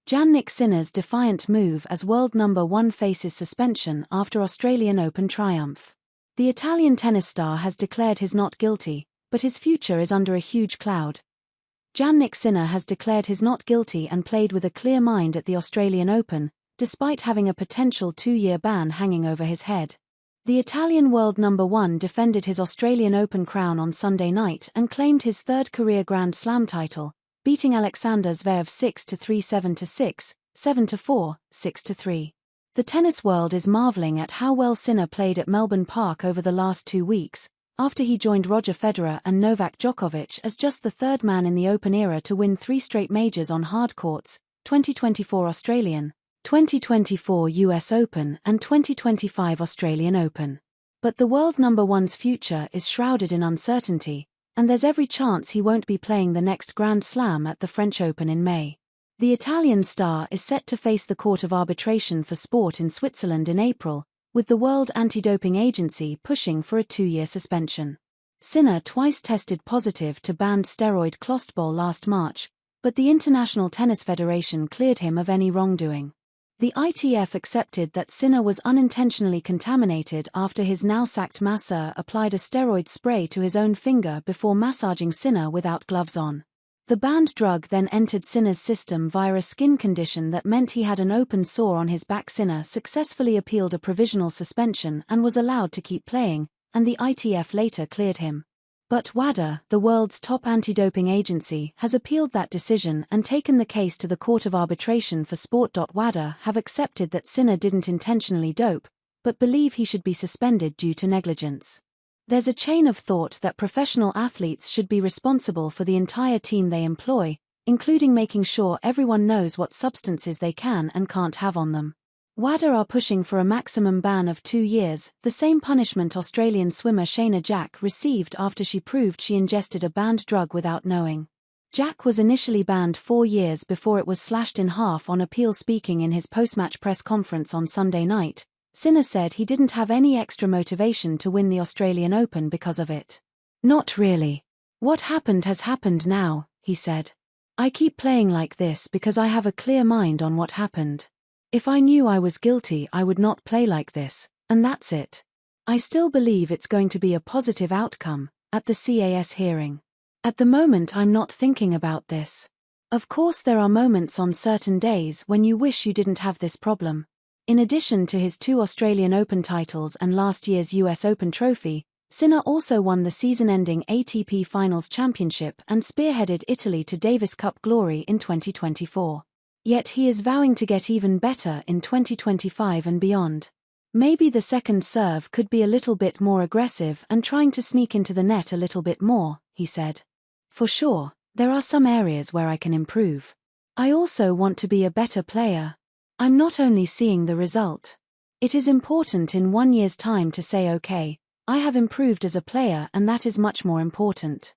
Jannik Sinner's defiant move as World No.1 faces suspension after Australian Open triumph. The Italian tennis star has declared his not guilty, but his future is under a huge cloud. Jannik Sinner has declared his not guilty and played with a clear mind at the Australian Open, despite having a potential 2-year ban hanging over his head. The Italian World No.1 defended his Australian Open crown on Sunday night and claimed his third career Grand Slam title, beating Alexander Zverev 6-3, 7-6, 7-4, 6-3. The tennis world is marveling at how well Sinner played at Melbourne Park over the last 2 weeks, after he joined Roger Federer and Novak Djokovic as just the third man in the Open era to win 3 straight majors on hard courts: 2024 Australian, 2024 US Open and 2025 Australian Open. But the World No.1's future is shrouded in uncertainty, and there's every chance he won't be playing the next Grand Slam at the French Open in May. The Italian star is set to face the Court of Arbitration for Sport in Switzerland in April, with the World Anti-Doping Agency pushing for a 2-year suspension. Sinner twice tested positive to banned steroid Clostebol last March, but the International Tennis Federation cleared him of any wrongdoing. The ITF accepted that Sinner was unintentionally contaminated after his now-sacked masseur applied a steroid spray to his own finger before massaging Sinner without gloves on. The banned drug then entered Sinner's system via a skin condition that meant he had an open sore on his back. Sinner successfully appealed a provisional suspension and was allowed to keep playing, and the ITF later cleared him. But WADA, the world's top anti-doping agency, has appealed that decision and taken the case to the Court of Arbitration for Sport. WADA have accepted that Sinner didn't intentionally dope, but believe he should be suspended due to negligence. There's a chain of thought that professional athletes should be responsible for the entire team they employ, including making sure everyone knows what substances they can and can't have on them. WADA are pushing for a maximum ban of 2 years, the same punishment Australian swimmer Shayna Jack received after she proved she ingested a banned drug without knowing. Jack was initially banned 4 years before it was slashed in half on appeal. Speaking in his post-match press conference on Sunday night, Sinner said he didn't have any extra motivation to win the Australian Open because of it. "Not really. What happened has happened now," he said. "I keep playing like this because I have a clear mind on what happened. If I knew I was guilty, I would not play like this, and that's it. I still believe it's going to be a positive outcome at the CAS hearing. At the moment I'm not thinking about this. Of course there are moments on certain days when you wish you didn't have this problem." In addition to his 2 Australian Open titles and last year's US Open trophy, Sinner also won the season-ending ATP Finals Championship and spearheaded Italy to Davis Cup glory in 2024. Yet he is vowing to get even better in 2025 and beyond. "Maybe the second serve could be a little bit more aggressive and trying to sneak into the net a little bit more," he said. "For sure, there are some areas where I can improve. I also want to be a better player. I'm not only seeing the result. It is important in 1 year's time to say, okay, I have improved as a player, and that is much more important."